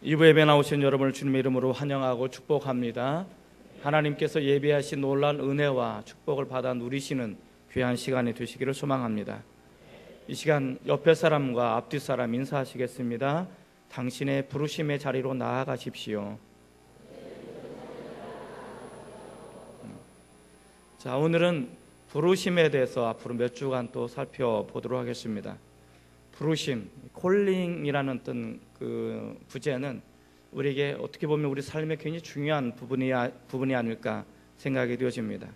이부 예배 나오신 여러분을 주님의 이름으로 환영하고 축복합니다. 하나님께서 예배하신 놀라운 은혜와 축복을 받아 누리시는 귀한 시간이 되시기를 소망합니다. 이 시간 옆에 사람과 앞뒤 사람 인사하시겠습니다. 당신의 부르심의 자리로 나아가십시오. 자, 오늘은 부르심에 대해서 앞으로 몇 주간 또 살펴보도록 하겠습니다. 부르심, 콜링이라는 어떤 그 부제는 우리에게 어떻게 보면 우리 삶의 굉장히 중요한 부분이 아닐까 생각이 되어집니다.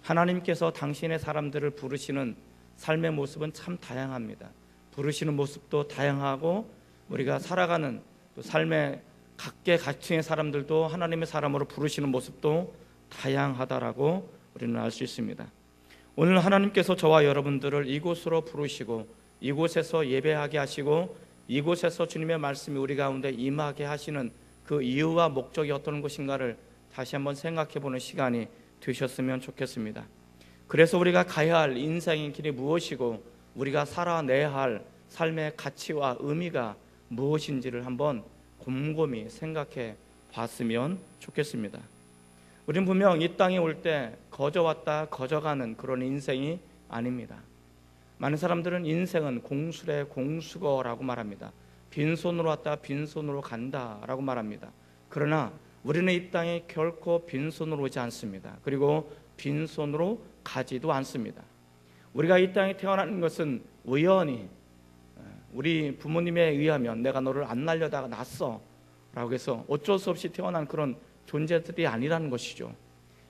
하나님께서 당신의 사람들을 부르시는 삶의 모습은 참 다양합니다. 부르시는 모습도 다양하고 우리가 살아가는 또 삶의 각계각층의 사람들도 하나님의 사람으로 부르시는 모습도 다양하다라고 우리는 알 수 있습니다. 오늘 하나님께서 저와 여러분들을 이곳으로 부르시고 이곳에서 예배하게 하시고 이곳에서 주님의 말씀이 우리 가운데 임하게 하시는 그 이유와 목적이 어떤 것인가를 다시 한번 생각해 보는 시간이 되셨으면 좋겠습니다. 그래서 우리가 가야 할 인생의 길이 무엇이고 우리가 살아내야 할 삶의 가치와 의미가 무엇인지를 한번 곰곰이 생각해 봤으면 좋겠습니다. 우리는 분명 이 땅에 올 때 거저왔다 거저가는 그런 인생이 아닙니다. 많은 사람들은 인생은 공수래 공수거라고 말합니다. 빈손으로 왔다 빈손으로 간다라고 말합니다. 그러나 우리는 이 땅에 결코 빈손으로 오지 않습니다. 그리고 빈손으로 가지도 않습니다. 우리가 이 땅에 태어나는 것은 우연히 우리 부모님에 의하면 내가 너를 안 날려다가 낳았어 라고 해서 어쩔 수 없이 태어난 그런 존재들이 아니라는 것이죠.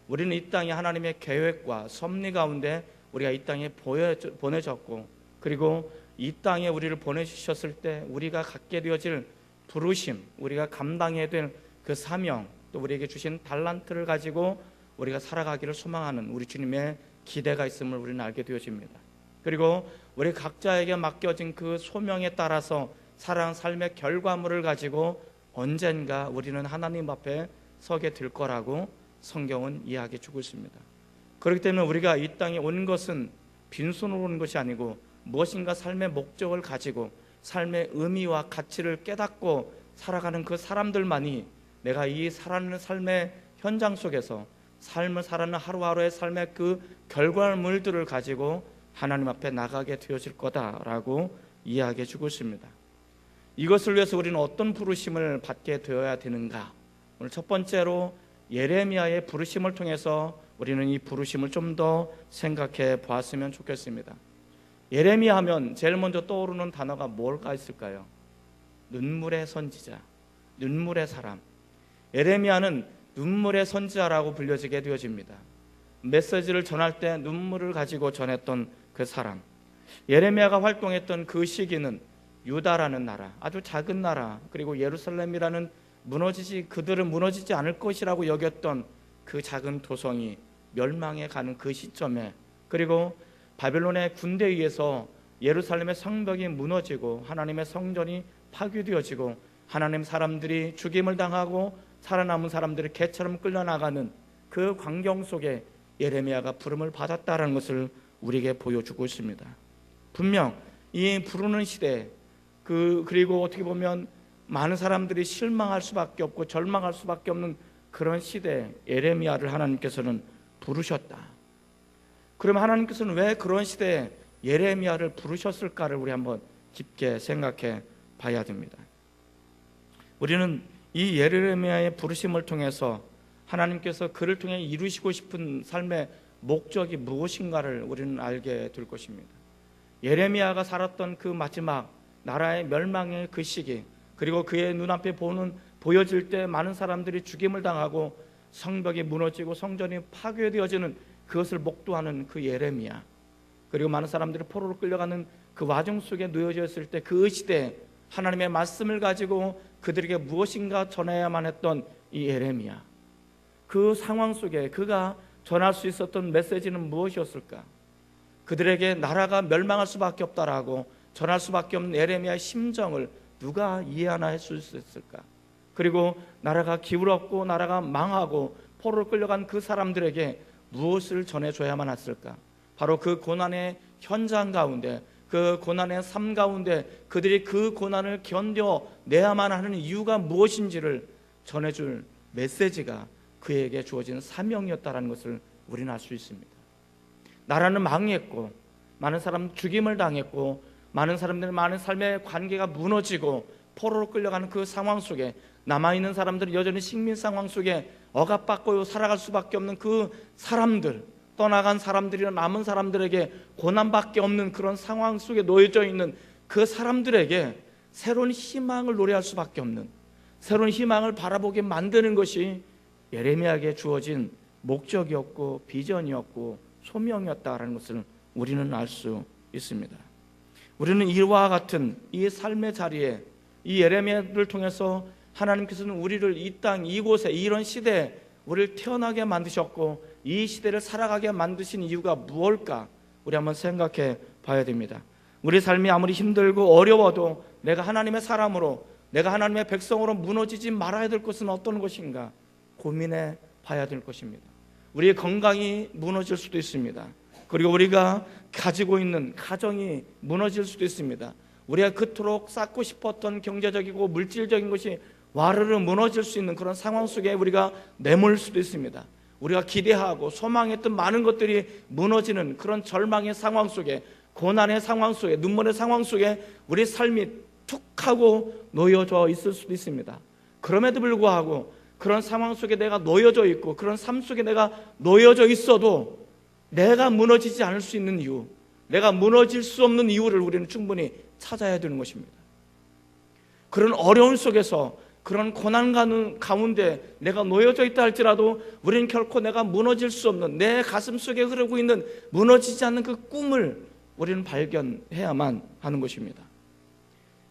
우리는 이 땅에 하나님의 계획과 섭리 가운데 우리가 이 땅에 보내졌고 그리고 이 땅에 우리를 보내주셨을 때 우리가 갖게 되어질 부르심, 우리가 감당해야 될 그 사명, 또 우리에게 주신 달란트를 가지고 우리가 살아가기를 소망하는 우리 주님의 기대가 있음을 우리는 알게 되어집니다. 그리고 우리 각자에게 맡겨진 그 소명에 따라서 살아가는 삶의 결과물을 가지고 언젠가 우리는 하나님 앞에 서게 될 거라고 성경은 이야기해 주고 있습니다. 그렇기 때문에 우리가 이 땅에 온 것은 빈손으로 온 것이 아니고 무엇인가 삶의 목적을 가지고 삶의 의미와 가치를 깨닫고 살아가는 그 사람들만이 내가 이 살아가는 삶의 현장 속에서 삶을 살아가는 하루하루의 삶의 그 결과물들을 가지고 하나님 앞에 나가게 되어질 거다라고 이야기해 주고 있습니다. 이것을 위해서 우리는 어떤 부르심을 받게 되어야 되는가? 오늘 첫 번째로 예레미야의 부르심을 통해서 우리는 이 부르심을 좀 더 생각해 보았으면 좋겠습니다. 예레미야 하면 제일 먼저 떠오르는 단어가 뭘까 있을까요? 눈물의 선지자, 눈물의 사람. 예레미야는 눈물의 선지자라고 불려지게 되어집니다. 메시지를 전할 때 눈물을 가지고 전했던 그 사람. 예레미야가 활동했던 그 시기는 유다라는 나라, 아주 작은 나라, 그리고 예루살렘이라는 그들은 무너지지 않을 것이라고 여겼던 그 작은 도성이 멸망해 가는 그 시점에, 그리고 바벨론의 군대에 의해서 예루살렘의 성벽이 무너지고 하나님의 성전이 파괴되어지고 하나님 사람들이 죽임을 당하고 살아남은 사람들이 개처럼 끌려나가는 그 광경 속에 예레미야가 부름을 받았다는 것을 우리에게 보여주고 있습니다. 분명 이 부르는 시대, 그리고 어떻게 보면 많은 사람들이 실망할 수밖에 없고 절망할 수밖에 없는 그런 시대에 예레미야를 하나님께서는 부르셨다. 그러면 하나님께서는 왜 그런 시대에 예레미야를 부르셨을까를 우리 한번 깊게 생각해 봐야 됩니다. 우리는 이 예레미야의 부르심을 통해서 하나님께서 그를 통해 이루시고 싶은 삶의 목적이 무엇인가를 우리는 알게 될 것입니다. 예레미야가 살았던 그 마지막 나라의 멸망의 그 시기, 그리고 그의 눈앞에 보여질 때 많은 사람들이 죽임을 당하고 성벽이 무너지고 성전이 파괴되어지는 그것을 목도하는 그 예레미야, 그리고 많은 사람들이 포로로 끌려가는 그 와중 속에 놓여져 있을 때 그 시대에 하나님의 말씀을 가지고 그들에게 무엇인가 전해야만 했던 이 예레미야, 그 상황 속에 그가 전할 수 있었던 메시지는 무엇이었을까? 그들에게 나라가 멸망할 수밖에 없다라고 전할 수밖에 없는 예레미야의 심정을 누가 이해하나 했을 수 있을까? 그리고 나라가 기울었고 나라가 망하고 포로로 끌려간 그 사람들에게 무엇을 전해줘야만 했을까? 바로 그 고난의 현장 가운데 그 고난의 삶 가운데 그들이 그 고난을 견뎌내야만 하는 이유가 무엇인지를 전해줄 메시지가 그에게 주어진 사명이었다는 것을 우리는 알 수 있습니다. 나라는 망했고 많은 사람 죽임을 당했고 많은 사람들의 많은 삶의 관계가 무너지고 포로로 끌려가는 그 상황 속에 남아있는 사람들은 여전히 식민 상황 속에 억압받고 살아갈 수밖에 없는 그 사람들, 떠나간 사람들이나 남은 사람들에게 고난밖에 없는 그런 상황 속에 놓여져 있는 그 사람들에게 새로운 희망을 노래할 수밖에 없는, 새로운 희망을 바라보게 만드는 것이 예레미야에게 주어진 목적이었고 비전이었고 소명이었다라는 것을 우리는 알 수 있습니다. 우리는 이와 같은 이 삶의 자리에 이 예레미야를 통해서 하나님께서는 우리를 이 땅 이곳에 이런 시대에 우리를 태어나게 만드셨고 이 시대를 살아가게 만드신 이유가 무엇일까? 우리 한번 생각해 봐야 됩니다. 우리 삶이 아무리 힘들고 어려워도 내가 하나님의 사람으로, 내가 하나님의 백성으로 무너지지 말아야 될 것은 어떤 것인가 고민해 봐야 될 것입니다. 우리의 건강이 무너질 수도 있습니다. 그리고 우리가 가지고 있는 가정이 무너질 수도 있습니다. 우리가 그토록 쌓고 싶었던 경제적이고 물질적인 것이 와르르 무너질 수 있는 그런 상황 속에 우리가 내몰 수도 있습니다. 우리가 기대하고 소망했던 많은 것들이 무너지는 그런 절망의 상황 속에, 고난의 상황 속에, 눈물의 상황 속에 우리 삶이 툭 하고 놓여져 있을 수도 있습니다. 그럼에도 불구하고 그런 상황 속에 내가 놓여져 있고 그런 삶 속에 내가 놓여져 있어도 내가 무너지지 않을 수 있는 이유, 내가 무너질 수 없는 이유를 우리는 충분히 찾아야 되는 것입니다. 그런 어려움 속에서, 그런 고난 가운데 내가 놓여져 있다 할지라도 우리는 결코 내가 무너질 수 없는, 내 가슴 속에 흐르고 있는 무너지지 않는 그 꿈을 우리는 발견해야만 하는 것입니다.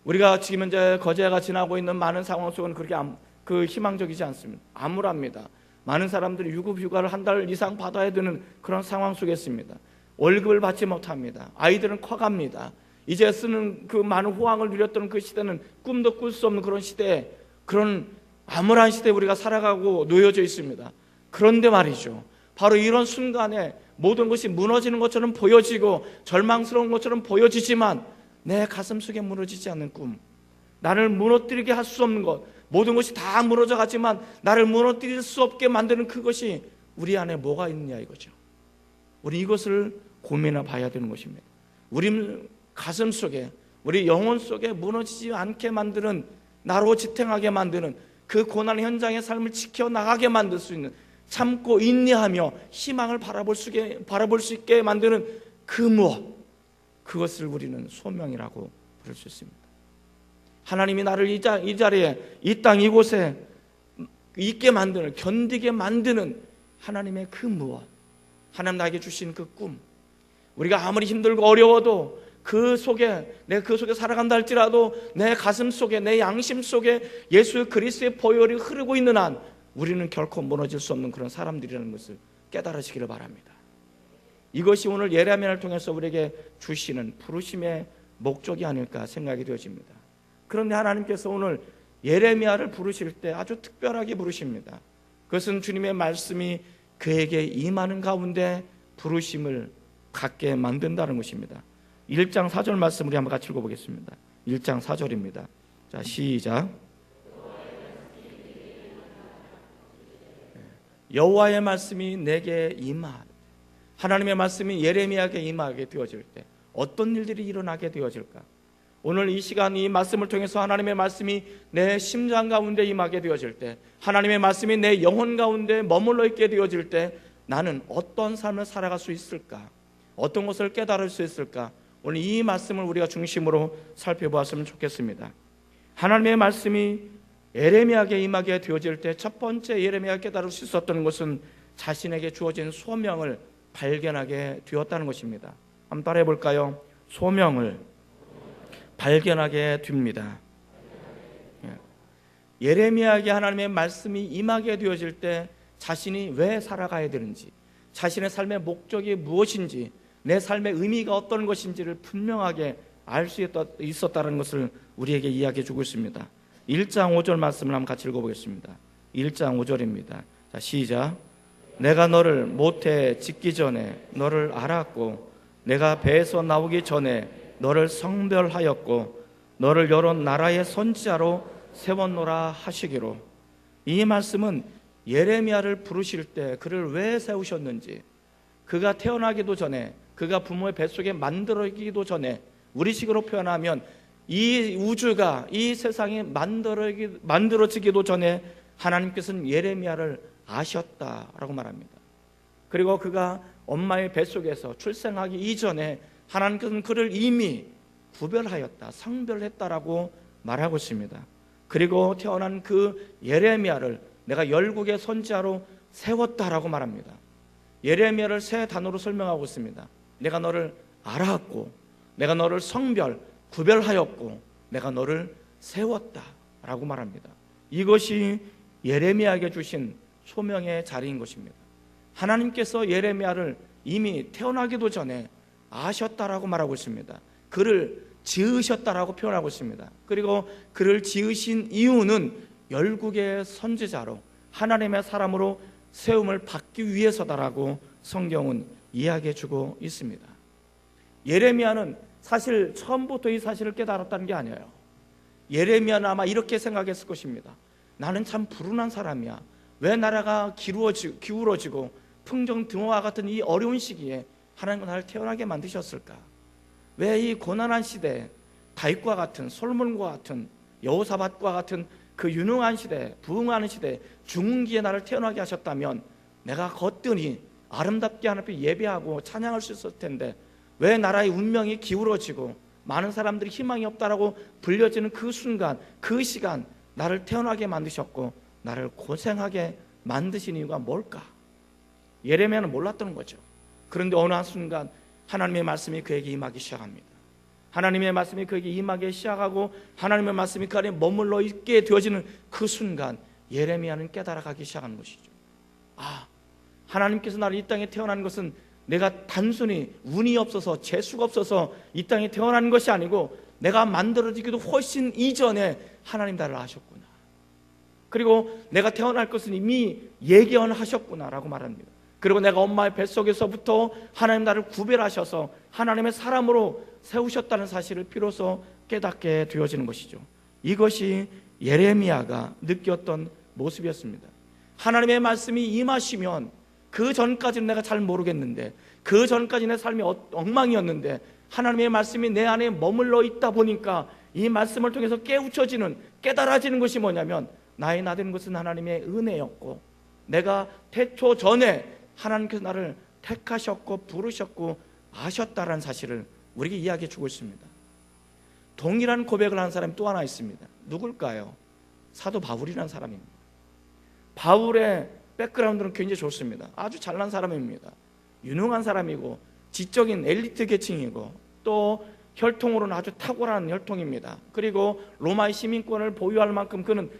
우리가 지금 현재 거제가 지나고 있는 많은 상황 속은 그렇게 희망적이지 않습니다. 암울합니다. 많은 사람들이 유급 휴가를 한 달 이상 받아야 되는 그런 상황 속에 있습니다. 월급을 받지 못합니다. 아이들은 커갑니다. 이제 쓰는 그 많은 호황을 누렸던 그 시대는 꿈도 꿀 수 없는 그런 시대에, 그런 암울한 시대에 우리가 살아가고 놓여져 있습니다. 그런데 말이죠, 바로 이런 순간에 모든 것이 무너지는 것처럼 보여지고 절망스러운 것처럼 보여지지만 내 가슴 속에 무너지지 않는 꿈, 나를 무너뜨리게 할 수 없는 것, 모든 것이 다 무너져 가지만 나를 무너뜨릴 수 없게 만드는 그것이 우리 안에 뭐가 있느냐 이거죠. 우리 이것을 고민해 봐야 되는 것입니다. 우리 가슴 속에, 우리 영혼 속에 무너지지 않게 만드는, 나로 지탱하게 만드는, 그 고난 현장의 삶을 지켜나가게 만들 수 있는, 참고 인내하며 희망을 바라볼 수 있게 만드는 그 무엇, 그것을 우리는 소명이라고 부를 수 있습니다. 하나님이 나를 이 자리에, 이 땅 이곳에 있게 만드는, 견디게 만드는 하나님의 그 무엇, 하나님 나에게 주신 그 꿈, 우리가 아무리 힘들고 어려워도 내가 그 속에 살아간다 할지라도 내 가슴 속에, 내 양심 속에 예수 그리스도의 보혈이 흐르고 있는 한 우리는 결코 무너질 수 없는 그런 사람들이라는 것을 깨달으시기를 바랍니다. 이것이 오늘 예레미야를 통해서 우리에게 주시는 부르심의 목적이 아닐까 생각이 되어집니다. 그런데 하나님께서 오늘 예레미야를 부르실 때 아주 특별하게 부르십니다. 그것은 주님의 말씀이 그에게 임하는 가운데 부르심을 갖게 만든다는 것입니다. 1장 4절 말씀 우리 한번 같이 읽어보겠습니다. 1장 4절입니다. 자, 시작. 여호와의 말씀이 내게 임하. 하나님의 말씀이 예레미야에게 임하게 되어질 때 어떤 일들이 일어나게 되어질까? 오늘 이 시간 이 말씀을 통해서 하나님의 말씀이 내 심장 가운데 임하게 되어질 때, 하나님의 말씀이 내 영혼 가운데 머물러 있게 되어질 때 나는 어떤 삶을 살아갈 수 있을까? 어떤 것을 깨달을 수 있을까? 오늘 이 말씀을 우리가 중심으로 살펴보았으면 좋겠습니다. 하나님의 말씀이 예레미야에게 임하게 되어질 때 첫 번째 예레미야가 깨달을 수 있었던 것은 자신에게 주어진 소명을 발견하게 되었다는 것입니다. 한번 따라해 볼까요? 소명을 발견하게 됩니다. 예레미야에게 하나님의 말씀이 임하게 되어질 때 자신이 왜 살아가야 되는지, 자신의 삶의 목적이 무엇인지, 내 삶의 의미가 어떤 것인지를 분명하게 알 수 있었다는 것을 우리에게 이야기해 주고 있습니다. 1장 5절 말씀을 한번 같이 읽어보겠습니다. 1장 5절입니다. 자, 시작. 내가 너를 모태에 짓기 전에 너를 알았고 내가 배에서 나오기 전에 너를 성별하였고 너를 여러 나라의 선지자로 세웠노라 하시기로. 이 말씀은 예레미야를 부르실 때 그를 왜 세우셨는지, 그가 태어나기도 전에, 그가 부모의 뱃속에 만들어지기도 전에, 우리식으로 표현하면 이 우주가, 이 세상이 만들어지기도 전에 하나님께서는 예레미야를 아셨다라고 말합니다. 그리고 그가 엄마의 뱃속에서 출생하기 이전에 하나님께서는 그를 이미 구별하였다, 성별했다라고 말하고 있습니다. 그리고 태어난 그 예레미야를 내가 열국의 선지자로 세웠다라고 말합니다. 예레미야를 세 단어로 설명하고 있습니다. 내가 너를 알았고, 내가 너를 구별하였고, 내가 너를 세웠다라고 말합니다. 이것이 예레미야에게 주신 소명의 자리인 것입니다. 하나님께서 예레미야를 이미 태어나기도 전에 아셨다라고 말하고 있습니다. 그를 지으셨다라고 표현하고 있습니다. 그리고 그를 지으신 이유는 열국의 선지자로, 하나님의 사람으로 세움을 받기 위해서다라고 성경은 이야기해 주고 있습니다. 예레미야는 사실 처음부터 이 사실을 깨달았다는 게 아니에요. 예레미야는 아마 이렇게 생각했을 것입니다. 나는 참 불운한 사람이야. 왜 나라가 기울어지고 풍정등화와 같은 이 어려운 시기에 하나님은 나를 태어나게 만드셨을까? 왜 이 고난한 시대에 다윗과 같은, 솔몬과 같은, 여호사밧과 같은 그 유능한 시대, 부흥하는 시대, 중흥기에 나를 태어나게 하셨다면 내가 거뜬히 아름답게 하나님 앞에 예배하고 찬양할 수 있었을 텐데 왜 나라의 운명이 기울어지고 많은 사람들이 희망이 없다라고 불려지는 그 순간, 그 시간 나를 태어나게 만드셨고 나를 고생하게 만드신 이유가 뭘까? 예레미야는 몰랐던 거죠. 그런데 어느 한순간 하나님의 말씀이 그에게 임하기 시작합니다. 하나님의 말씀이 그에게 임하기 시작하고 하나님의 말씀이 그 안에 머물러 있게 되어지는 그 순간 예레미야는 깨달아가기 시작하는 것이죠. 하나님께서 나를 이 땅에 태어난 것은 내가 단순히 운이 없어서 재수가 없어서 이 땅에 태어난 것이 아니고 내가 만들어지기도 훨씬 이전에 하나님 나를 아셨구나. 그리고 내가 태어날 것은 이미 예견하셨구나라고 말합니다. 그리고 내가 엄마의 뱃속에서부터 하나님 나를 구별하셔서 하나님의 사람으로 세우셨다는 사실을 비로소 깨닫게 되어지는 것이죠. 이것이 예레미야가 느꼈던 모습이었습니다. 하나님의 말씀이 임하시면 그 전까지는 내가 잘 모르겠는데, 그 전까지 내 삶이 엉망이었는데 하나님의 말씀이 내 안에 머물러 있다 보니까 이 말씀을 통해서 깨우쳐지는, 깨달아지는 것이 뭐냐면 나의 나된 것은 하나님의 은혜였고 내가 태초 전에 하나님께서 나를 택하셨고 부르셨고 아셨다라는 사실을 우리에게 이야기해 주고 있습니다. 동일한 고백을 하는 사람이 또 하나 있습니다. 누굴까요? 사도 바울이라는 사람입니다. 바울의 백그라운드는 굉장히 좋습니다. 아주 잘난 사람입니다. 유능한 사람이고 지적인 엘리트 계층이고 또 혈통으로는 아주 탁월한 혈통입니다. 그리고 로마의 시민권을 보유할 만큼 그는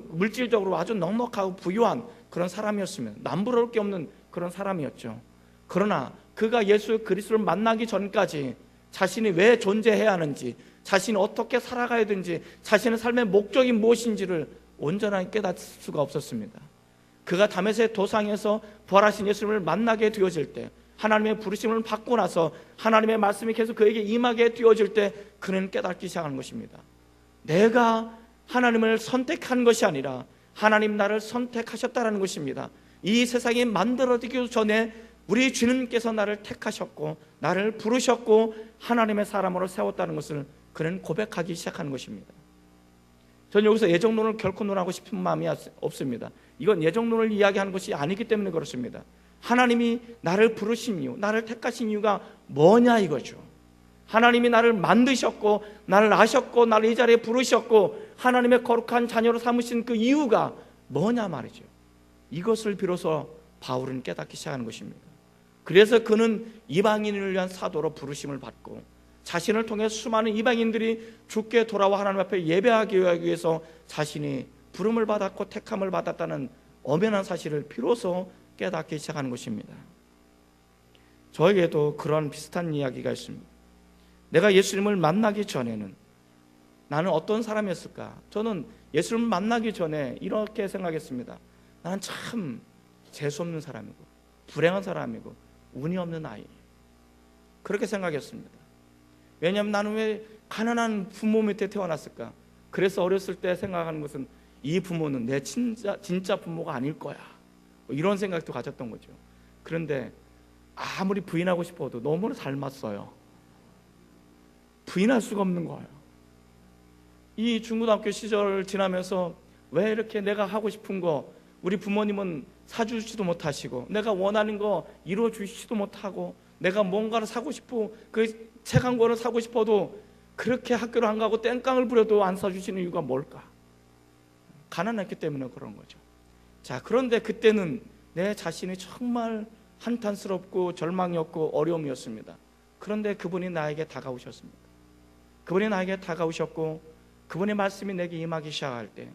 물질적으로 아주 넉넉하고 부유한 그런 사람이었습니다. 남부러울 게 없는 그런 사람이었죠. 그러나 그가 예수 그리스도를 만나기 전까지 자신이 왜 존재해야 하는지, 자신이 어떻게 살아가야 되는지, 자신의 삶의 목적이 무엇인지를 온전하게 깨닫을 수가 없었습니다. 그가 다메섹 도상에서 부활하신 예수님을 만나게 되어질 때, 하나님의 부르심을 받고 나서 하나님의 말씀이 계속 그에게 임하게 되어질 때 그는 깨닫기 시작하는 것입니다. 내가 하나님을 선택한 것이 아니라 하나님 나를 선택하셨다는 것입니다. 이 세상이 만들어지기 전에 우리 주님께서 나를 택하셨고 나를 부르셨고 하나님의 사람으로 세웠다는 것을 그는 고백하기 시작하는 것입니다. 저는 여기서 예정론을 결코 논하고 싶은 마음이 없습니다. 이건 예정론을 이야기하는 것이 아니기 때문에 그렇습니다. 하나님이 나를 부르신 이유, 나를 택하신 이유가 뭐냐 이거죠. 하나님이 나를 만드셨고 나를 아셨고 나를 이 자리에 부르셨고 하나님의 거룩한 자녀로 삼으신 그 이유가 뭐냐 말이죠. 이것을 비로소 바울은 깨닫기 시작하는 것입니다. 그래서 그는 이방인을 위한 사도로 부르심을 받고 자신을 통해 수많은 이방인들이 주께 돌아와 하나님 앞에 예배하기 위해서 자신이 부름을 받았고 택함을 받았다는 엄연한 사실을 비로소 깨닫기 시작하는 것입니다. 저에게도 그런 비슷한 이야기가 있습니다. 내가 예수님을 만나기 전에는 나는 어떤 사람이었을까? 저는 예수님을 만나기 전에 이렇게 생각했습니다. 나는 참 재수없는 사람이고 불행한 사람이고 운이 없는 아이, 그렇게 생각했습니다. 왜냐하면 나는 왜 가난한 부모 밑에 태어났을까? 그래서 어렸을 때 생각하는 것은 이 부모는 내 진짜 부모가 아닐 거야, 이런 생각도 가졌던 거죠. 그런데 아무리 부인하고 싶어도 너무나 닮았어요. 부인할 수가 없는 거예요. 이 중고등학교 시절 지나면서 왜 이렇게 내가 하고 싶은 거 우리 부모님은 사주지도 못하시고, 내가 원하는 거 이루어주시지도 못하고, 내가 뭔가를 사고 싶고 그 책 한 권을 사고 싶어도 그렇게 학교를 안 가고 땡깡을 부려도 안 사주시는 이유가 뭘까? 가난했기 때문에 그런 거죠. 자, 그런데 그때는 내 자신이 정말 한탄스럽고 절망이었고 어려움이었습니다. 그런데 그분이 나에게 다가오셨습니다. 그분이 나에게 다가오셨고 그분의 말씀이 내게 임하기 시작할 때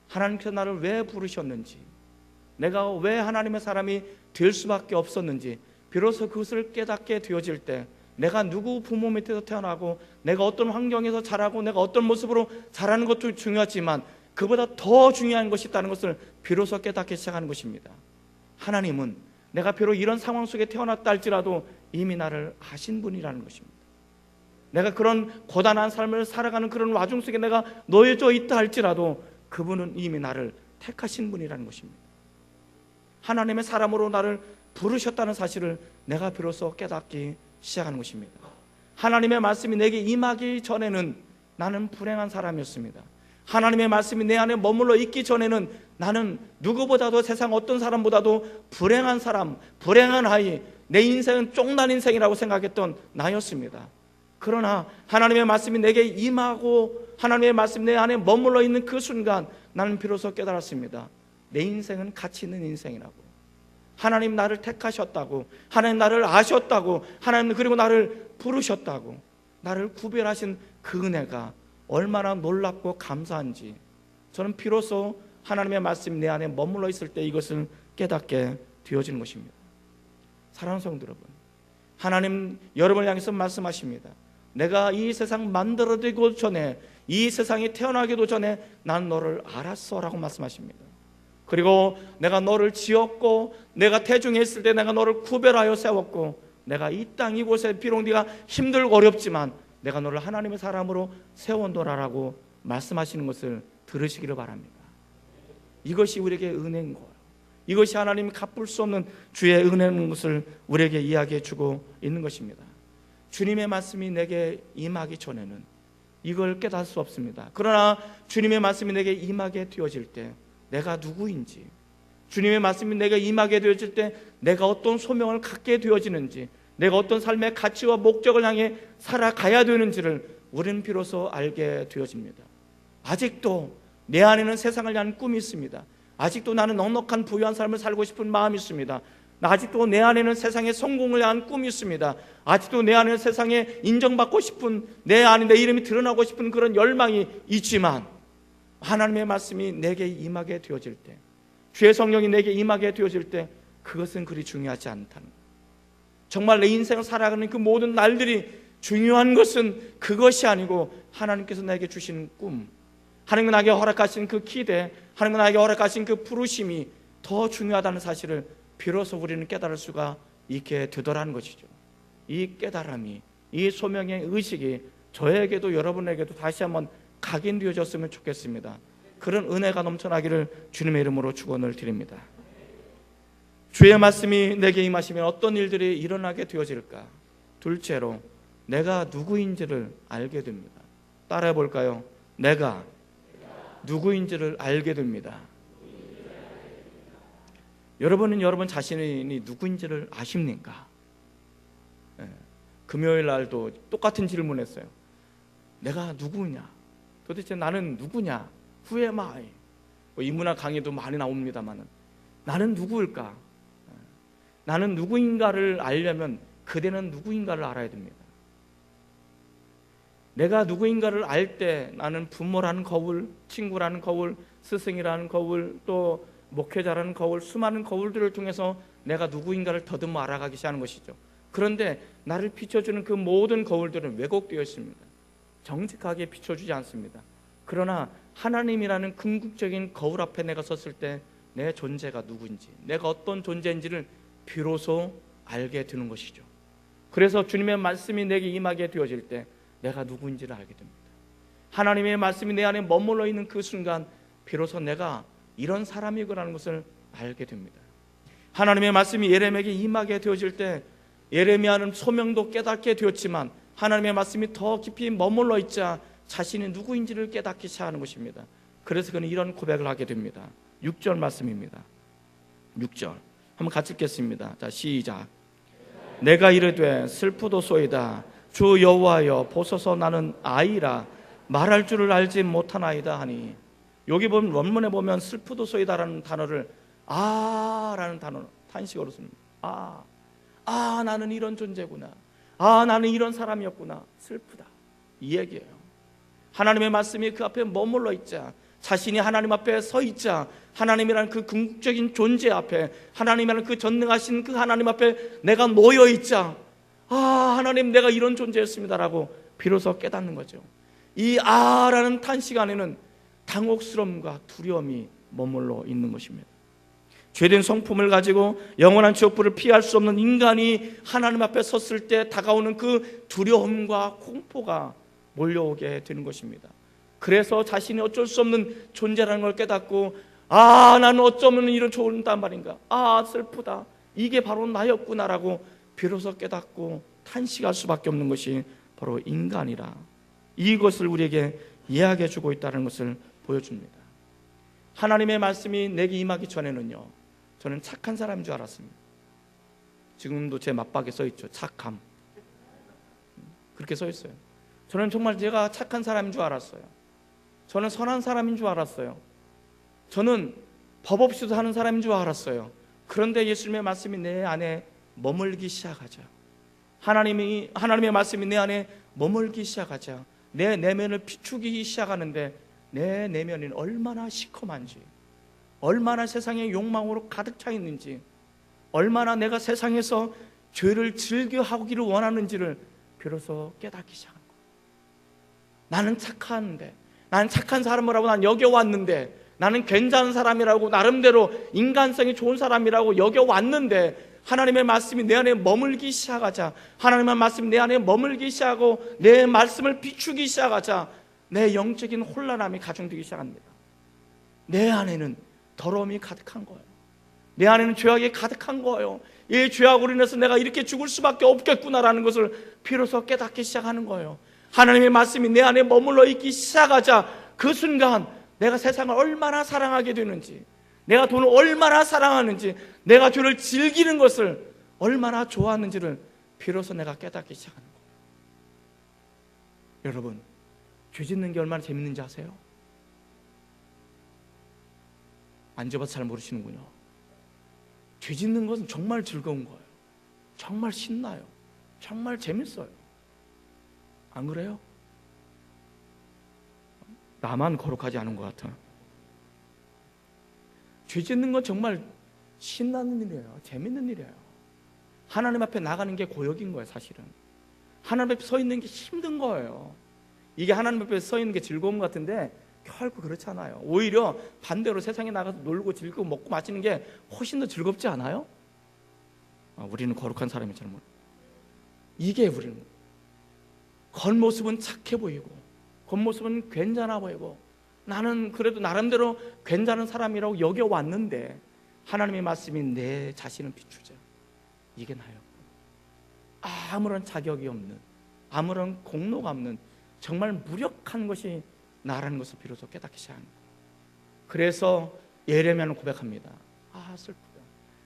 하나님께서 나를 왜 부르셨는지, 내가 왜 하나님의 사람이 될 수밖에 없었는지 비로소 그것을 깨닫게 되어질 때, 내가 누구 부모 밑에서 태어나고 내가 어떤 환경에서 자라고 내가 어떤 모습으로 자라는 것도 중요하지만 그보다 더 중요한 것이 있다는 것을 비로소 깨닫기 시작하는 것입니다. 하나님은 내가 비록 이런 상황 속에 태어났다 할지라도 이미 나를 아신 분이라는 것입니다. 내가 그런 고단한 삶을 살아가는 그런 와중 속에 내가 놓여져 있다 할지라도 그분은 이미 나를 택하신 분이라는 것입니다. 하나님의 사람으로 나를 부르셨다는 사실을 내가 비로소 깨닫기 시작하는 것입니다. 하나님의 말씀이 내게 임하기 전에는 나는 불행한 사람이었습니다. 하나님의 말씀이 내 안에 머물러 있기 전에는 나는 누구보다도 세상 어떤 사람보다도 불행한 사람, 불행한 아이, 내 인생은 쫑난 인생이라고 생각했던 나였습니다. 그러나 하나님의 말씀이 내게 임하고 하나님의 말씀이 내 안에 머물러 있는 그 순간 나는 비로소 깨달았습니다. 내 인생은 가치 있는 인생이라고. 하나님 나를 택하셨다고, 하나님 나를 아셨다고, 하나님 그리고 나를 부르셨다고, 나를 구별하신 그 은혜가 얼마나 놀랍고 감사한지 저는 비로소 하나님의 말씀이 내 안에 머물러 있을 때 이것을 깨닫게 되어지는 것입니다. 사랑하는 성도 여러분, 하나님 여러분을 향해서 말씀하십니다. 내가 이 세상 만들어지기 전에, 이 세상이 태어나기도 전에 난 너를 알았어 라고 말씀하십니다. 그리고 내가 너를 지었고 내가 태중에 있을 때 내가 너를 구별하여 세웠고, 내가 이 땅 이곳에 비록 네가 힘들고 어렵지만 내가 너를 하나님의 사람으로 세워놓으라고 말씀하시는 것을 들으시기를 바랍니다. 이것이 우리에게 은혜인 거예요. 이것이 하나님이 갚을 수 없는 주의 은혜인 것을 우리에게 이야기해 주고 있는 것입니다. 주님의 말씀이 내게 임하기 전에는 이걸 깨달을 수 없습니다. 그러나 주님의 말씀이 내게 임하게 되어질 때 내가 누구인지, 주님의 말씀이 내게 임하게 되어질 때 내가 어떤 소명을 갖게 되어지는지, 내가 어떤 삶의 가치와 목적을 향해 살아가야 되는지를 우리는 비로소 알게 되어집니다. 아직도 내 안에는 세상을 향한 꿈이 있습니다. 아직도 나는 넉넉한 부유한 삶을 살고 싶은 마음이 있습니다. 아직도 내 안에는 세상의 성공을 향한 꿈이 있습니다. 아직도 내 안에는 세상에 인정받고 싶은, 내 안에 내 이름이 드러나고 싶은 그런 열망이 있지만 하나님의 말씀이 내게 임하게 되어질 때, 주의 성령이 내게 임하게 되어질 때 그것은 그리 중요하지 않다는 거예요. 정말 내 인생을 살아가는 그 모든 날들이 중요한 것은 그것이 아니고 하나님께서 나에게 주시는 꿈, 하나님은 나에게 허락하신 그 기대, 하나님은 나에게 허락하신 그 부르심이 더 중요하다는 사실을 비로소 우리는 깨달을 수가 있게 되더라는 것이죠. 이 깨달음이, 이 소명의 의식이 저에게도 여러분에게도 다시 한번 각인되어졌으면 좋겠습니다. 그런 은혜가 넘쳐나기를 주님의 이름으로 축원을 드립니다. 주의 말씀이 내게 임하시면 어떤 일들이 일어나게 되어질까? 둘째로 내가 누구인지를 알게 됩니다. 따라해 볼까요? 내가 누구인지를 알게 됩니다. 여러분은 여러분 자신이 누구인지를 아십니까? 금요일 날도 똑같은 질문했어요. 내가 누구냐? 도대체 나는 누구냐? Who am I? 인문학 강의도 많이 나옵니다만 나는 누구일까? 나는 누구인가를 알려면 그대는 누구인가를 알아야 됩니다. 내가 누구인가를 알 때 나는 부모라는 거울, 친구라는 거울, 스승이라는 거울, 또 목회자라는 거울, 수많은 거울들을 통해서 내가 누구인가를 더듬어 알아가기 시작하는 것이죠. 그런데 나를 비춰주는 그 모든 거울들은 왜곡되어 있습니다. 정직하게 비춰주지 않습니다. 그러나 하나님이라는 궁극적인 거울 앞에 내가 섰을 때 내 존재가 누구인지, 내가 어떤 존재인지를 비로소 알게 되는 것이죠. 그래서 주님의 말씀이 내게 임하게 되어질 때 내가 누구인지를 알게 됩니다. 하나님의 말씀이 내 안에 머물러 있는 그 순간 비로소 내가 이런 사람이구나라는 것을 알게 됩니다. 하나님의 말씀이 예레미야에게 임하게 되어질 때 예레미야는 소명도 깨닫게 되었지만 하나님의 말씀이 더 깊이 머물러 있자 자신이 누구인지를 깨닫기 시작하는 것입니다. 그래서 그는 이런 고백을 하게 됩니다. 6절 말씀입니다. 6절 한번 같이 읽겠습니다. 자, 시작. 내가 이르되 슬프도소이다. 주 여호와여 보소서 나는 아이라 말할 줄을 알지 못하나이다 하니, 여기 보면 원문에 보면 슬프도소이다라는 단어를 라는 단어 탄식어로 씁니다. 나는 이런 존재구나. 나는 이런 사람이었구나. 슬프다. 이 얘기예요. 하나님의 말씀이 그 앞에 머물러 있자, 자신이 하나님 앞에 서 있자, 하나님이라는 그 궁극적인 존재 앞에, 하나님이라는 그 전능하신 그 하나님 앞에 내가 놓여 있자, 하나님 내가 이런 존재였습니다라고 비로소 깨닫는 거죠. 이 라는 탄식 안에는 당혹스러움과 두려움이 머물러 있는 것입니다. 죄된 성품을 가지고 영원한 지옥불을 피할 수 없는 인간이 하나님 앞에 섰을 때 다가오는 그 두려움과 공포가 몰려오게 되는 것입니다. 그래서 자신이 어쩔 수 없는 존재라는 걸 깨닫고 나는 어쩌면 이런 좋은단 말인가, 슬프다, 이게 바로 나였구나라고 비로소 깨닫고 탄식할 수밖에 없는 것이 바로 인간이라, 이것을 우리에게 이야기해 주고 있다는 것을 보여줍니다. 하나님의 말씀이 내게 임하기 전에는요, 저는 착한 사람인 줄 알았습니다. 지금도 제 맞박에 써 있죠. 착함. 그렇게 써 있어요. 저는 정말 제가 착한 사람인 줄 알았어요. 저는 선한 사람인 줄 알았어요. 저는 법 없이도 하는 사람인 줄 알았어요. 그런데 예수님의 말씀이 내 안에 머물기 시작하자, 하나님의 말씀이 내 안에 머물기 시작하자, 내 내면을 비추기 시작하는데 내 내면이 얼마나 시커먼지, 얼마나 세상의 욕망으로 가득 차 있는지, 얼마나 내가 세상에서 죄를 즐겨 하기를 원하는지를 비로소 깨닫기 시작한 거예요. 나는 착한데, 나는 착한 사람이라고 난 여겨왔는데, 나는 괜찮은 사람이라고 나름대로 인간성이 좋은 사람이라고 여겨왔는데, 하나님의 말씀이 내 안에 머물기 시작하자, 하나님의 말씀이 내 안에 머물기 시작하고 내 말씀을 비추기 시작하자 내 영적인 혼란함이 가중되기 시작합니다. 내 안에는 더러움이 가득한 거예요. 내 안에는 죄악이 가득한 거예요. 이 죄악으로 인해서 내가 이렇게 죽을 수밖에 없겠구나라는 것을 비로소 깨닫기 시작하는 거예요. 하나님의 말씀이 내 안에 머물러 있기 시작하자 그 순간 내가 세상을 얼마나 사랑하게 되는지, 내가 돈을 얼마나 사랑하는지, 내가 죄를 즐기는 것을 얼마나 좋아하는지를 비로소 내가 깨닫기 시작하는 거예요. 여러분, 죄 짓는 게 얼마나 재밌는지 아세요? 안 접어서 잘 모르시는군요. 죄 짓는 것은 정말 즐거운 거예요. 정말 신나요. 정말 재밌어요. 안 그래요? 나만 거룩하지 않은 것 같아. 죄 짓는 건 정말 신나는 일이에요. 재밌는 일이에요. 하나님 앞에 나가는 게 고역인 거예요. 사실은 하나님 앞에 서 있는 게 힘든 거예요. 이게 하나님 앞에 서 있는 게 즐거운 것 같은데 결코 그렇지 않아요. 오히려 반대로 세상에 나가서 놀고 즐기고 먹고 마시는 게 훨씬 더 즐겁지 않아요? 우리는 거룩한 사람이잖아요. 이게 우리는 겉모습은 착해 보이고 겉모습은 괜찮아 보이고 나는 그래도 나름대로 괜찮은 사람이라고 여겨왔는데 하나님의 말씀이 내 자신을 비추자, 이게 나였고 아무런 자격이 없는, 아무런 공로가 없는 정말 무력한 것이 나라는 것을 비로소 깨닫기 시작합니다. 그래서 예레미야는 고백합니다. 슬프다.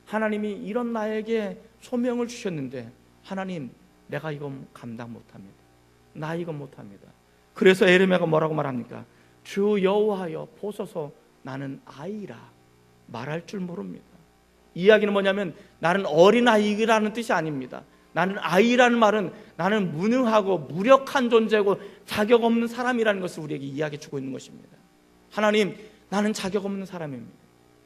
하나님이 이런 나에게 소명을 주셨는데 하나님, 내가 이건 감당 못합니다. 나 이건 못합니다. 그래서 예레미야가 뭐라고 말합니까? 주 여호와여 보소서 나는 아이라 말할 줄 모릅니다. 이 이야기는 뭐냐면 나는 어린아이라는 뜻이 아닙니다. 나는 아이라는 말은 나는 무능하고 무력한 존재고 자격 없는 사람이라는 것을 우리에게 이야기해 주고 있는 것입니다. 하나님, 나는 자격 없는 사람입니다.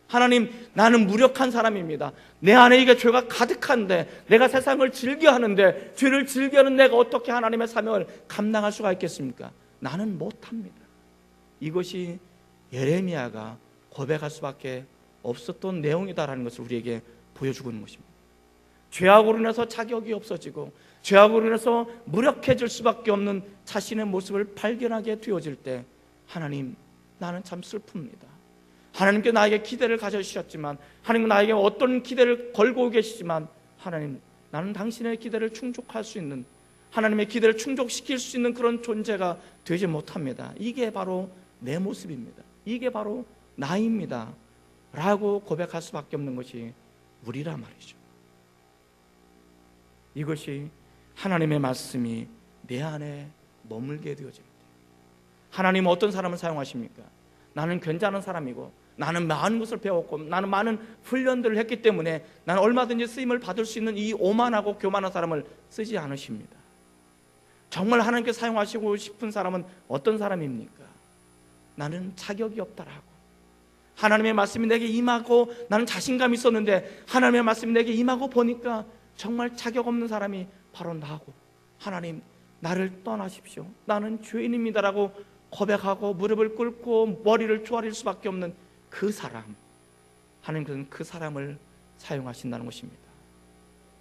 하나님, 나는 무력한 사람입니다. 내 안에 이게 죄가 가득한데, 내가 세상을 즐겨하는데, 죄를 즐겨하는 내가 어떻게 하나님의 사명을 감당할 수가 있겠습니까? 나는 못합니다. 이것이 예레미야가 고백할 수밖에 없었던 내용이다라는 것을 우리에게 보여주고 있는 것입니다. 죄악으로 인해서 자격이 없어지고 죄악으로 인해서 무력해질 수밖에 없는 자신의 모습을 발견하게 되어질 때 하나님, 나는 참 슬픕니다. 하나님께 나에게 기대를 가져주셨지만, 하나님 나에게 어떤 기대를 걸고 계시지만, 하나님, 나는 당신의 기대를 충족할 수 있는, 하나님의 기대를 충족시킬 수 있는 그런 존재가 되지 못합니다. 이게 바로 내 모습입니다. 이게 바로 나입니다 라고 고백할 수밖에 없는 것이 우리라 말이죠. 이것이 하나님의 말씀이 내 안에 머물게 되어질 때, 하나님은 어떤 사람을 사용하십니까? 나는 괜찮은 사람이고, 나는 많은 것을 배웠고, 나는 많은 훈련들을 했기 때문에 나는 얼마든지 쓰임을 받을 수 있는 이 오만하고 교만한 사람을 쓰지 않으십니다. 정말 하나님께 사용하시고 싶은 사람은 어떤 사람입니까? 나는 자격이 없다라고, 하나님의 말씀이 내게 임하고 나는 자신감이 있었는데 하나님의 말씀이 내게 임하고 보니까 정말 자격 없는 사람이 바로 나고, 하나님, 나를 떠나십시오, 나는 죄인입니다라고 고백하고 무릎을 꿇고 머리를 조아릴 수밖에 없는 그 사람, 하나님께서는 그 사람을 사용하신다는 것입니다.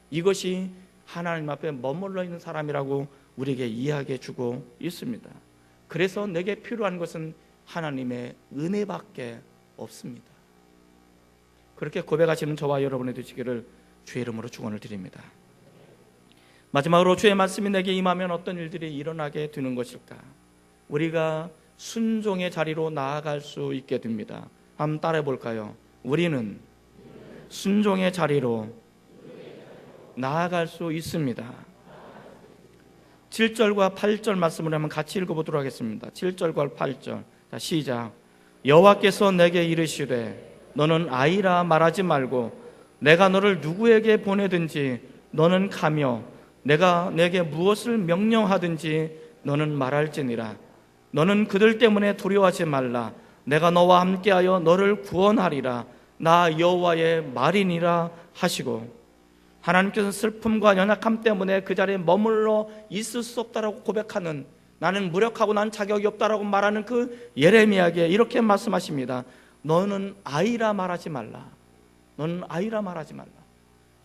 이것이 하나님 앞에 머물러 있는 사람이라고 우리에게 이야기해 주고 있습니다. 그래서 내게 필요한 것은 하나님의 은혜밖에 없습니다. 그렇게 고백하시는 저와 여러분이 되시기를 주의 이름으로 축원을 드립니다. 마지막으로 주의 말씀이 내게 임하면 어떤 일들이 일어나게 되는 것일까? 우리가 순종의 자리로 나아갈 수 있게 됩니다. 한번 따라해 볼까요? 우리는 순종의 자리로 나아갈 수 있습니다. 7절과 8절 말씀을 한번 같이 읽어보도록 하겠습니다. 7절과 8절, 자, 시작. 여호와께서 내게 이르시되 너는 아이라 말하지 말고 내가 너를 누구에게 보내든지 너는 가며 내가 내게 무엇을 명령하든지 너는 말할지니라. 너는 그들 때문에 두려워하지 말라. 내가 너와 함께하여 너를 구원하리라. 나 여호와의 말이니라 하시고, 하나님께서 슬픔과 연약함 때문에 그 자리에 머물러 있을 수 없다라고 고백하는, 나는 무력하고 난 자격이 없다라고 말하는 그 예레미야에게 이렇게 말씀하십니다. 너는 아이라 말하지 말라. 너는 아이라 말하지 말라.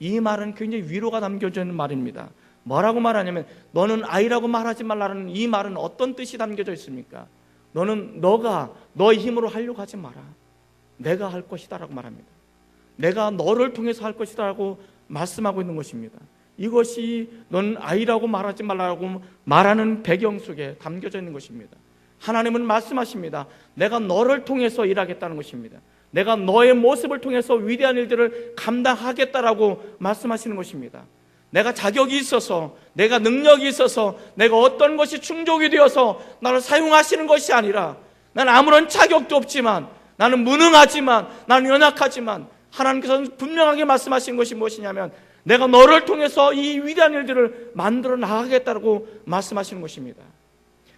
이 말은 굉장히 위로가 담겨져 있는 말입니다. 뭐라고 말하냐면, 너는 아이라고 말하지 말라는 이 말은 어떤 뜻이 담겨져 있습니까? 너가 너의 힘으로 하려고 하지 마라. 내가 할 것이다 라고 말합니다. 내가 너를 통해서 할 것이다 라고 말씀하고 있는 것입니다. 이것이 너는 아이라고 말하지 말라고 말하는 배경 속에 담겨져 있는 것입니다. 하나님은 말씀하십니다. 내가 너를 통해서 일하겠다는 것입니다. 내가 너의 모습을 통해서 위대한 일들을 감당하겠다라고 말씀하시는 것입니다. 내가 자격이 있어서, 내가 능력이 있어서, 내가 어떤 것이 충족이 되어서 나를 사용하시는 것이 아니라, 나는 아무런 자격도 없지만, 나는 무능하지만, 나는 연약하지만, 하나님께서는 분명하게 말씀하신 것이 무엇이냐면, 내가 너를 통해서 이 위대한 일들을 만들어 나가겠다고 말씀하시는 것입니다.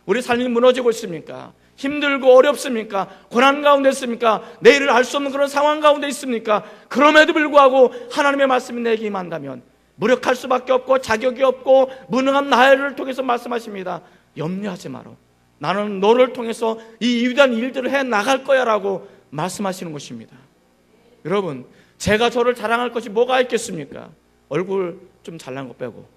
우리 삶이 무너지고 있습니까? 힘들고 어렵습니까? 고난 가운데 있습니까? 내일을 알 수 없는 그런 상황 가운데 있습니까? 그럼에도 불구하고 하나님의 말씀이 내게 임한다면 무력할 수밖에 없고 자격이 없고 무능한 나를 통해서 말씀하십니다. 염려하지 마라. 나는 너를 통해서 이 위대한 일들을 해 나갈 거야 라고 말씀하시는 것입니다. 여러분, 제가 저를 자랑할 것이 뭐가 있겠습니까? 얼굴 좀 잘난 거 빼고.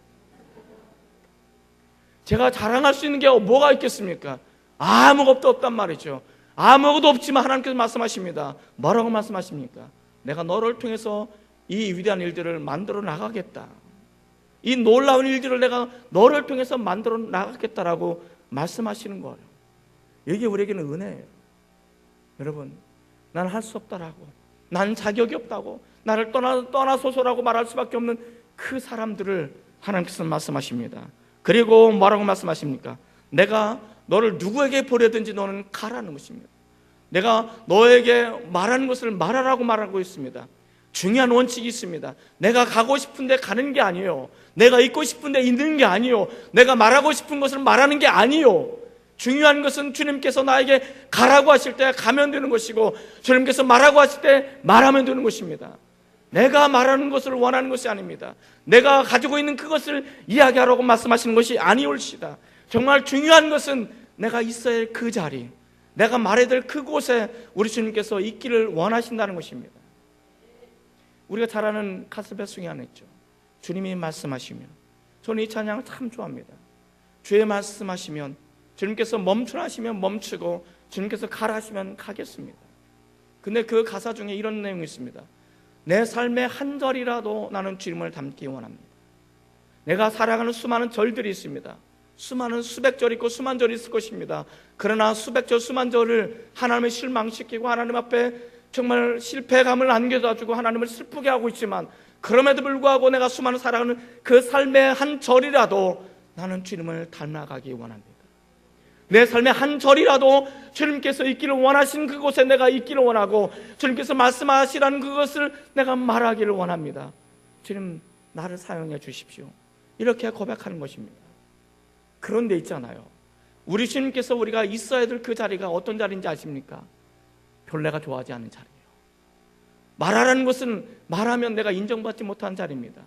제가 자랑할 수 있는 게 뭐가 있겠습니까? 아무것도 없단 말이죠. 아무것도 없지만 하나님께서 말씀하십니다. 뭐라고 말씀하십니까? 내가 너를 통해서 이 위대한 일들을 만들어 나가겠다. 이 놀라운 일들을 내가 너를 통해서 만들어 나가겠다라고 말씀하시는 거예요. 이게 우리에게는 은혜예요. 여러분, 나는 할 수 없다라고, 나는 자격이 없다고, 나를 떠나소서라고 말할 수밖에 없는 그 사람들을 하나님께서 말씀하십니다. 그리고 뭐라고 말씀하십니까? 내가 너를 누구에게 보내든지 너는 가라는 것입니다. 내가 너에게 말하는 것을 말하라고 말하고 있습니다. 중요한 원칙이 있습니다. 내가 가고 싶은데 가는 게 아니에요. 내가 있고 싶은데 있는 게 아니에요. 내가 말하고 싶은 것을 말하는 게 아니에요. 중요한 것은 주님께서 나에게 가라고 하실 때 가면 되는 것이고, 주님께서 말하고 하실 때 말하면 되는 것입니다. 내가 말하는 것을 원하는 것이 아닙니다. 내가 가지고 있는 그것을 이야기하라고 말씀하시는 것이 아니올시다. 정말 중요한 것은 내가 있어야 할 그 자리, 내가 말해야 될 그곳에 우리 주님께서 있기를 원하신다는 것입니다. 우리가 잘 아는 카스베송이 안에 있죠. 주님이 말씀하시면 저는 이 찬양을 참 좋아합니다. 주의 말씀하시면, 주님께서 멈추라 하시면 멈추고, 주님께서 가라 하시면 가겠습니다. 근데 그 가사 중에 이런 내용이 있습니다. 내 삶의 한 절이라도 나는 주님을 닮기 원합니다. 내가 살아가는 수많은 절들이 있습니다. 수많은 수백 절 있고 수만 절이 있을 것입니다. 그러나 수백 절 수만 절을 하나님을 실망시키고 하나님 앞에 정말 실패감을 안겨다 주고 하나님을 슬프게 하고 있지만, 그럼에도 불구하고 내가 수많은 살아가는 그 삶의 한 절이라도 나는 주님을 닮아가기 원합니다. 내 삶의 한 절이라도 주님께서 있기를 원하신 그곳에 내가 있기를 원하고, 주님께서 말씀하시라는 그것을 내가 말하기를 원합니다. 주님, 나를 사용해 주십시오. 이렇게 고백하는 것입니다. 그런데 있잖아요, 우리 주님께서 우리가 있어야 될 그 자리가 어떤 자리인지 아십니까? 별로 내가 좋아하지 않는 자리예요. 말하라는 것은 말하면 내가 인정받지 못한 자리입니다.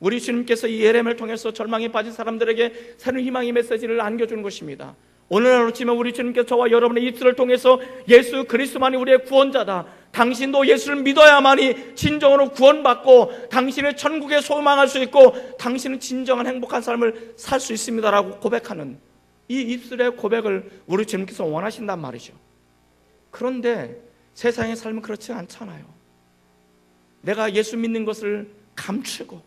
우리 주님께서 이 예레미야를 통해서 절망에 빠진 사람들에게 새로운 희망의 메시지를 안겨주는 것입니다. 오늘 아침에 우리 주님께서 저와 여러분의 입술을 통해서 예수 그리스도만이 우리의 구원자다, 당신도 예수를 믿어야만이 진정으로 구원받고 당신의 천국에 소망할 수 있고 당신은 진정한 행복한 삶을 살 수 있습니다라고 고백하는 이 입술의 고백을 우리 주님께서 원하신단 말이죠. 그런데 세상의 삶은 그렇지 않잖아요. 내가 예수 믿는 것을 감추고,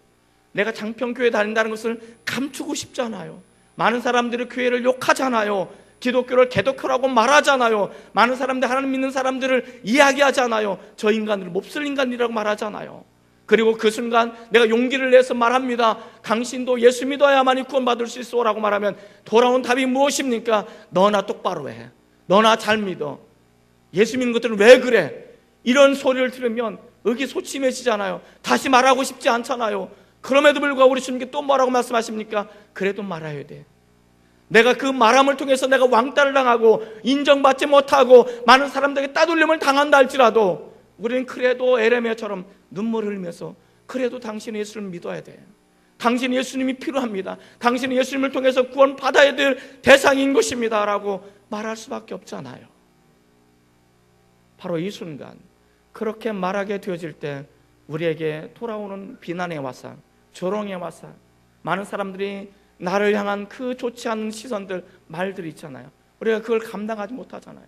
내가 장평교회 다닌다는 것을 감추고 싶잖아요. 많은 사람들이 교회를 욕하잖아요. 기독교를 개독교라고 말하잖아요. 많은 사람들, 하나님 믿는 사람들을 이야기하잖아요. 저 인간들은 몹쓸 인간이라고 말하잖아요. 그리고 그 순간 내가 용기를 내서 말합니다. 당신도 예수 믿어야만이 구원받을 수 있어라고 말하면 돌아온 답이 무엇입니까? 너나 똑바로 해, 너나 잘 믿어, 예수 믿는 것들은 왜 그래? 이런 소리를 들으면 의기소침해지잖아요. 다시 말하고 싶지 않잖아요. 그럼에도 불구하고 우리 주님께 또 뭐라고 말씀하십니까? 그래도 말아야 돼. 내가 그 말함을 통해서 내가 왕따를 당하고 인정받지 못하고 많은 사람들에게 따돌림을 당한다 할지라도 우리는 그래도 에레미야처럼 눈물을 흘리면서 그래도 당신은 예수를 믿어야 돼, 당신 예수님이 필요합니다, 당신은 예수님을 통해서 구원받아야 될 대상인 것입니다 라고 말할 수밖에 없잖아요. 바로 이 순간 그렇게 말하게 되어질 때 우리에게 돌아오는 비난의 화살, 조롱의 화살, 많은 사람들이 나를 향한 그 좋지 않은 시선들, 말들이 있잖아요. 우리가 그걸 감당하지 못하잖아요.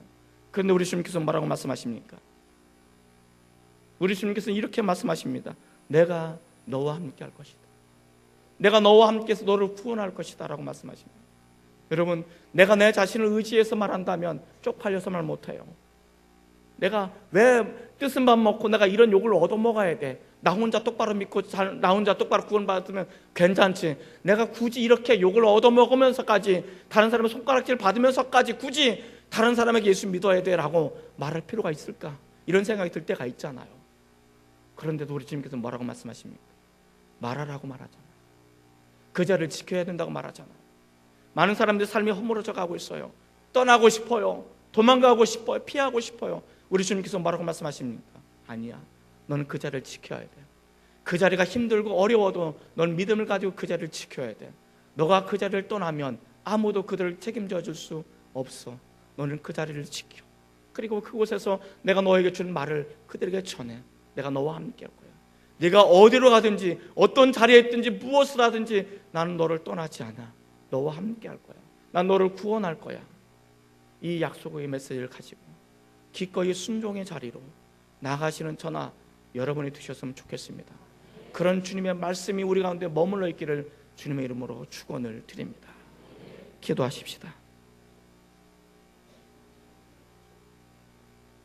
그런데 우리 주님께서 뭐라고 말씀하십니까? 우리 주님께서는 이렇게 말씀하십니다. 내가 너와 함께 할 것이다, 내가 너와 함께해서 너를 구원할 것이다 라고 말씀하십니다. 여러분, 내가 내 자신을 의지해서 말한다면 쪽팔려서 말 못해요. 내가 왜 뜻은 밥 먹고 내가 이런 욕을 얻어먹어야 돼? 나 혼자 똑바로 믿고 나 혼자 똑바로 구원받으면 괜찮지, 내가 굳이 이렇게 욕을 얻어먹으면서까지 다른 사람의 손가락질 받으면서까지 굳이 다른 사람에게 예수 믿어야 돼 라고 말할 필요가 있을까? 이런 생각이 들 때가 있잖아요. 그런데도 우리 주님께서 뭐라고 말씀하십니까? 말하라고 말하잖아요. 그 자리를 지켜야 된다고 말하잖아요. 많은 사람들이 삶이 허물어져 가고 있어요. 떠나고 싶어요, 도망가고 싶어요, 피하고 싶어요. 우리 주님께서 뭐라고 말씀하십니까? 아니야, 너는 그 자리를 지켜야 돼. 그 자리가 힘들고 어려워도 넌 믿음을 가지고 그 자리를 지켜야 돼. 너가 그 자리를 떠나면 아무도 그들을 책임져 줄 수 없어. 너는 그 자리를 지켜. 그리고 그곳에서 내가 너에게 준 말을 그들에게 전해. 내가 너와 함께 할 거야. 네가 어디로 가든지 어떤 자리에 있든지 무엇을 하든지 나는 너를 떠나지 않아. 너와 함께 할 거야. 난 너를 구원할 거야. 이 약속의 메시지를 가지고 기꺼이 순종의 자리로 나가시는 저나 여러분이 되셨으면 좋겠습니다. 그런 주님의 말씀이 우리 가운데 머물러 있기를 주님의 이름으로 축원을 드립니다. 기도하십시다.